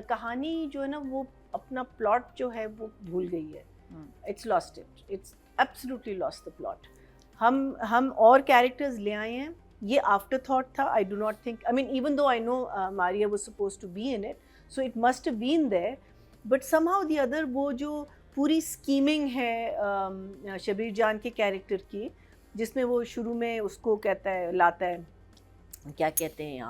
कहानी जो है ना वो अपना प्लॉट जो है वो भूल गई है. It's lost its absolutely lost the plot. हम और कैरेक्टर्स ले आए हैं. ये आफ्टर थॉट था. I do not think, I mean even though I know Maria was supposed to be in it, so it must have been there, but somehow the other वो जो पूरी स्कीमिंग है शबीर जान के कैरेक्टर की, जिसमें वो शुरू में उसको कहता है, लाता है, क्या कहते हैं,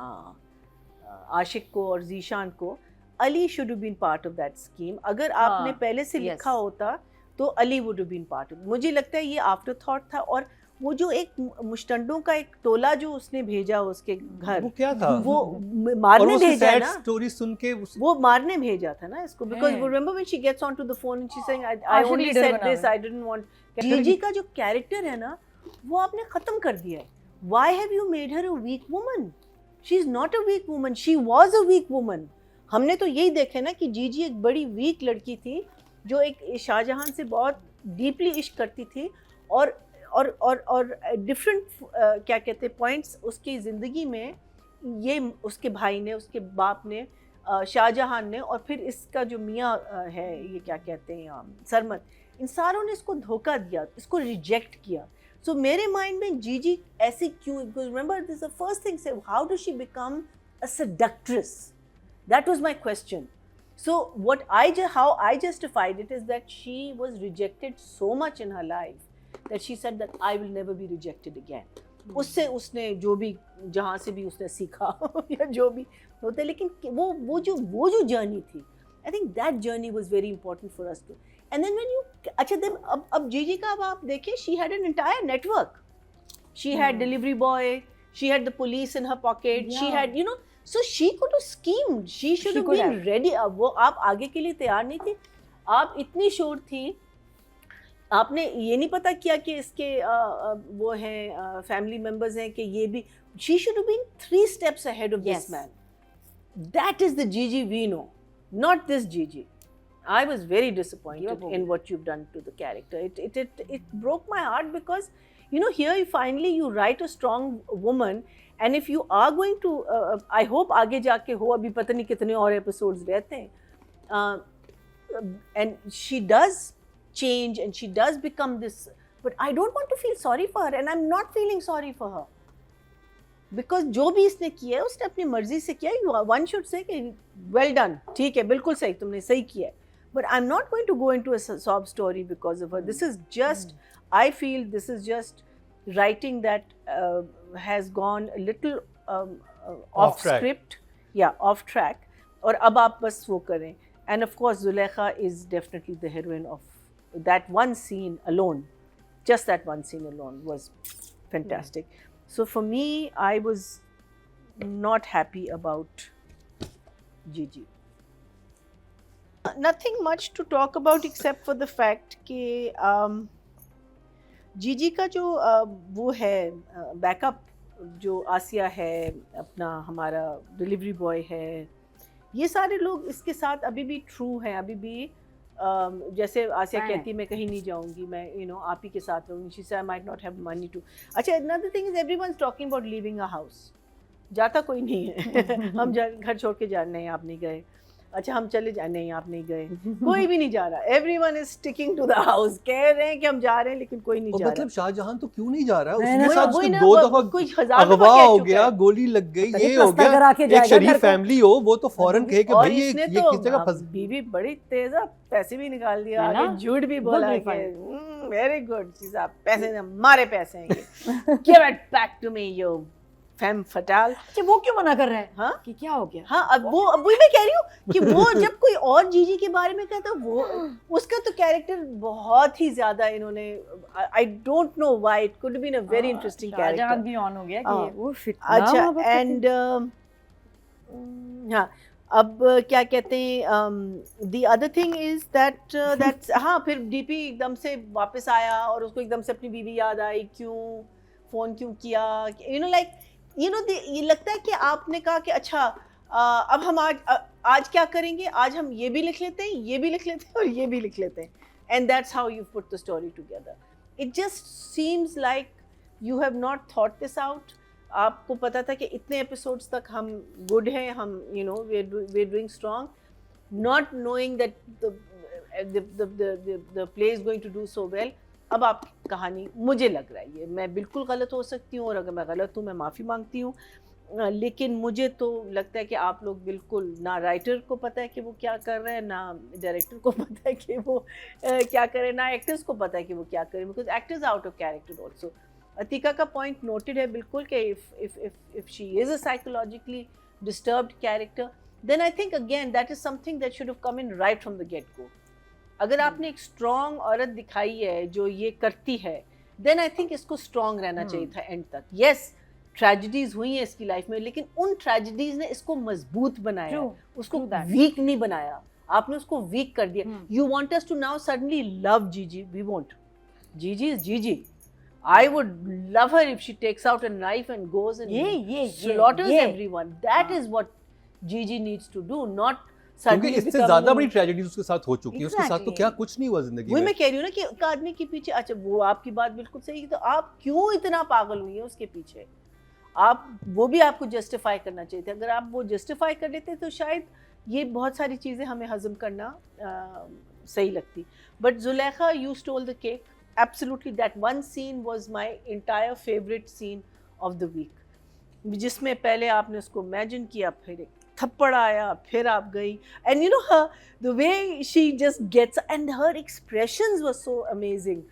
आशिक को और जीशान को. Ali should have been part of that scheme. अगर आपने पहले से लिखा होता तो Ali would have been part of. मुझे लगता है ये आफ्टर थॉट था. और वो जो एक मुश्तंडों का एक टोला जो उसने भेजा उसके घर, वो क्या था? वो मारने भेजा ना. स्टोरी सुन के वो मारने भेजा था ना इसको, because remember when she gets on to the phone and she saying I only said this, I didn't want. जीजी का जो कैरेक्टर है ना वो आपने खत्म कर दिया है. Why have you made her a weak woman? She is not a weak woman, she was a weak woman. हमने तो यही देखा ना कि जीजी एक बड़ी वीक लड़की थी जो एक शाहजहां से बहुत डीपली इश्क करती थी, और डिफरेंट क्या कहते हैं पॉइंट्स उसकी ज़िंदगी में, ये उसके भाई ने, उसके बाप ने, शाहजहां ने, और फिर इसका जो मियाँ है, ये क्या कहते हैं सरमद, इन सारों ने इसको धोखा दिया, इसको रिजेक्ट किया. सो मेरे माइंड में जीजी ऐसी क्यों, because remember this the first thing say, how do she become a seductress? That was my question. So how I justified it is that she was rejected so much in her life that she said that I will never be rejected again. उससे उसने जो भी जहाँ से भी उसने सीखा या जो भी होता है, लेकिन वो जो जर्नी थी, I think that journey was very important for us to. And then when you अच्छा then अब जीजी का अब आप देखिए, she had an entire network. She had delivery boy, she had the police in her pocket, she had so she could have schemed, she should have been ready. अब वो आप आगे के लिए तैयार नहीं थी. आप इतनी श्योर थी, आपने ये नहीं पता किया कि इसके वो हैं फैमिली मेंबर्स हैं कि ये भी. she should have been 3 steps ahead of this man. That is the Gigi we know, not this Gigi. I was very disappointed in what you've done to the character. It broke my heart because here finally you write a strong woman. And if you are going to, I hope आगे जाके हो, अभी पता नहीं कितने और episodes रहते हैं, and she does change and she does become this, but I don't want to feel sorry for her, and I'm not feeling sorry for her because जो भी इसने किया है उसने अपनी मर्जी से किया है. One should say कि well done, ठीक है, बिल्कुल सही, तुमने सही किया है, but I'm not going to go into a sob story because of her. This is just, I feel this is just writing that has gone a little off script, off track, और अब आप बस वो करें. And of course Zulekha is definitely the heroine of that one scene alone. Just that one scene alone was fantastic. So for me, I was not happy about Gigi. Nothing much to talk about except for the fact कि जीजी का जो वो है backup, जो आसिया है, अपना हमारा डिलीवरी बॉय है, ये सारे लोग इसके साथ अभी भी ट्रू हैं. अभी भी जैसे आसिया कहती है मैं कहीं नहीं जाऊंगी, मैं आप ही के साथ रहूंगी. She said I might not have money too. अच्छा, another thing is everyone is talking about leaving a house. जाता कोई नहीं है. हम घर छोड़ के जा रहे हैं, आप नहीं गए. अच्छा, हम चले जाए, नहीं आप नहीं गए. कोई भी नहीं जा रहा. Everyone is sticking to the house. कह रहे हैं कि हम जा रहे हैं लेकिन कोई नहीं जा रहा. मतलब शाहजहां तो क्यों नहीं जा रहा है? उसके साथ उसको 2 दफा अगवा हो गया, गोली लग गई, ये हो गया. एक शरीफ फैमिली हो, वो तो फौरन कहे कि भाई ये किस जगह फंस. बीवी बड़ी तेज है, पैसे भी निकाल दिया, आगे झूठ भी बोला कि वेरी गुड चीज़, पैसे हमारे पैसे हैं, ये give it back to me you femme fatale. अच्छा, वो क्यों मना कर रहे हैं? हाँ, कि क्या हो गया? हाँ, अब वही मैं कह रही हूँ कि वो जब कोई और जीजी के बारे में कहता है, वो उसका तो कैरेक्टर बहुत ही ज्यादा इन्होंने, I don't know why, it could been a very interesting character. Shahjahan भी ऑन हो गया कि वो फितना. अच्छा, एंड हाँ, अब क्या कहते हैं, the other thing is that हाँ, फिर डीपी एकदम से वापस आया और उसको एकदम से अपनी बीवी याद आई. क्यों फ़ोन क्यों किया? ये लगता है कि आपने कहा कि अच्छा अब हम आज क्या करेंगे, आज हम ये भी लिख लेते हैं, ये भी लिख लेते हैं और ये भी लिख लेते हैं. And that's how you put the story together. It just seems like you have not thought this out. आपको पता था कि इतने एपिसोड्स तक हम गुड हैं, हम we are doing strong, not knowing that the play is going to do so well. अब आपकी कहानी मुझे लग रहा है, ये मैं बिल्कुल गलत हो सकती हूँ और अगर मैं गलत हूँ मैं माफ़ी मांगती हूँ, लेकिन मुझे तो लगता है कि आप लोग बिल्कुल, ना राइटर को पता है कि वो क्या कर रहे हैं, ना डायरेक्टर को पता है कि वो क्या कर रहे हैं, ना एक्टर्स को पता है कि वो क्या कर रहे हैं, because actors out of character also. Atika का पॉइंट नोटेड है बिल्कुल कि if she is a psychologically disturbed character, then I think again that is something that should have come in right from the get go. अगर आपने एक strong औरत दिखाई है जो ये करती है, then I think इसको स्ट्रॉन्ग रहना चाहिए था एंड तक. Yes, ट्रेजेडीज हुई हैं इसकी लाइफ में, लेकिन उन ट्रेजेडीज ने इसको मजबूत बनाया, उसको वीक नहीं बनाया. आपने उसको वीक कर दिया. You want us to now suddenly love Gigi? We won't. Gigi is Gigi. I would love her if she takes out a knife and goes and slaughters everyone. That is what Gigi needs to do, not क्योंकि इससे ज्यादा बड़ी tragedies उसके साथ हो चुकी है. उसके साथ तो क्या कुछ नहीं हुआ जिंदगी में. वही मैं कह रही हूँ ना कि एक आदमी के पीछे, अच्छा वो आपकी बात बिल्कुल सही है, तो आप क्यों इतना पागल हुई है उसके पीछे? आप वो भी आपको जस्टिफाई करना चाहिए था. अगर आप वो जस्टिफाई कर लेते तो शायद ये बहुत सारी चीज़ें हमें हजम करना सही लगती. But Zulekha, you stole the cake. Absolutely, that one scene was my entire favorite scene of the week. जिसमें पहले आपने उसको imagine किया, फिर एक थप्पड़ आया, फिर आप गई, and you know her, the way she just gets, and her expressions were so amazing.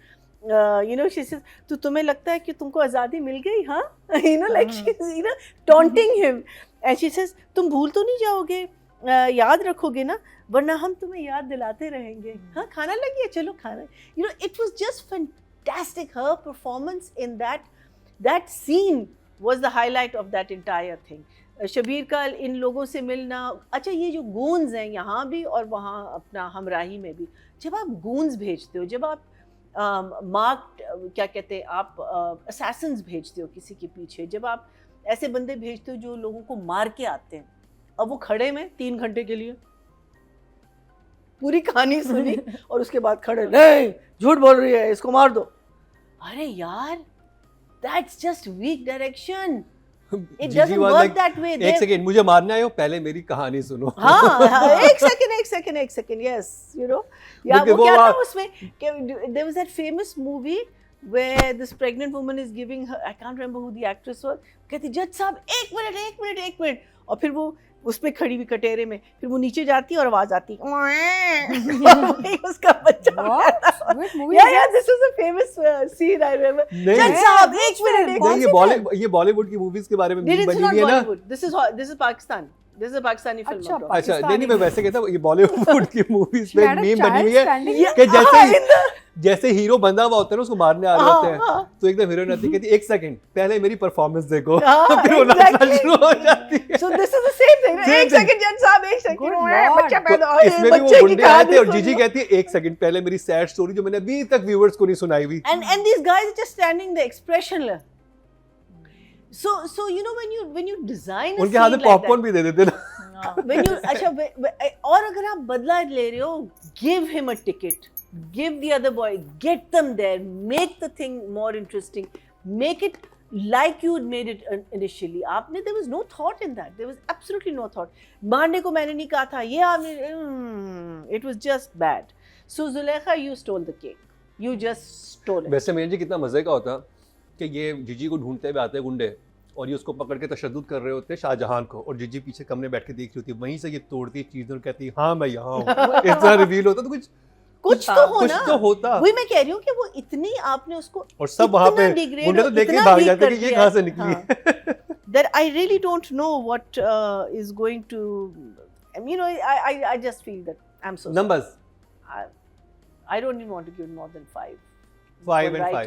You know, she says, तो तुम्हें लगता है कि तुमको आज़ादी मिल गई, हाँ? You know, like she's, you know, taunting him, and she says, तुम भूल तो नहीं जाओगे, याद रखोगे ना, वरना हम तुम्हें याद दिलाते रहेंगे. हाँ, खाना लग गया, चलो खाना. You know, it was just fantastic. Her performance in that scene was the highlight of that entire thing. Shabir का इन लोगों से मिलना. अच्छा, ये जो गूंज हैं यहाँ भी और वहाँ अपना हमराही में भी, जब आप गूंज भेजते हो, जब आप मार्क्ड क्या कहते हैं, आप असैसिन्स भेजते हो किसी के पीछे, जब आप ऐसे बंदे भेजते हो जो लोगों को मार के आते हैं, अब वो खड़े में 3 घंटे के लिए पूरी कहानी सुनी और उसके बाद खड़े, नहीं झूठ बोल रही है, इसको मार दो. अरे यार, that's just weak direction. It doesn't work that way. एक सेकंड, मुझे मारने आए हो, पहले मेरी कहानी सुनो. हाँ, एक सेकंड, yes, you know. या वो क्या था उसमें, there was that famous movie where this pregnant woman is giving her, I can't remember who the actress was, कहती जज साहब एक मिनट, और फिर वो उसमें खड़ी हुई कटेरे में, फिर वो नीचे जाती है और आवाज आती है उसका बच्चा. This is a famous scene I remember. जज साहब एक मिनट. ये बॉलीवुड की मूवीज के बारे में बनी हुई है ना. This is Pakistan. This is a Pakistani film. अच्छा, नहीं मैं वैसे कहता हूँ, ये बॉलीवुड की मूवीज में मीम बनी हुई है कि जैसे हीरो बंधा हुआ होता है ना, उसको मारने आ रहे होते हैं, तो एकदम हीरोइन आती कहती एक सेकंड पहले मेरी परफॉर्मेंस देखो, फिर वो नाचना शुरू हो जाती है. So this is the same thing. एक सेकंड जज साहब, एक सेकंड बच्चा पैदा हो, इसमें भी वो गुंडे आते हैं और जीजी कहती है एक सेकंड पहले मेरी सैड स्टोरी जो मैंने अभी तक व्यूअर्स को नहीं सुनाई हुई. And these guys are just standing there expressionless. So you know, when you design a उनके हाथ में पॉपकॉर्न भी दे देते ना. When you, अच्छा, और अगर आप बदला ले रहे हो, give him a ticket, give the other boy, get them there, make the thing more interesting, make it like you made it initially. आपने, there was no thought in that. There was absolutely no thought. मारने को मैंने नहीं कहा था, ये आपने, it was just bad. So Zulekha, you stole the cake. You just stole it. वैसे मेरे जी कितना मजे का होता कि ये जीजी को ढूंढते हुए आते हैं गुंडे और ये उसको पकड़ के तशद्दुद कर रहे होते हैं शाहजहां को, और जीजी पीछे कमरे बैठ के देख रही होती है. वहीं से ये तोड़ती चीजें और कहती है हाँ मैं यहाँ हूँ. इस तरह रिवील होता तो कुछ तो होता. वही मैं कह रही हूँ कि वो इतनी आपने उसको, और सब वहाँ पे गुंडे तो देख के भाग जाते हैं कि ये कहाँ से निकली है. That I really don't know what is going to, you know, I just feel that I'm so numbers. I don't even want to give more than 5. 5 and 5.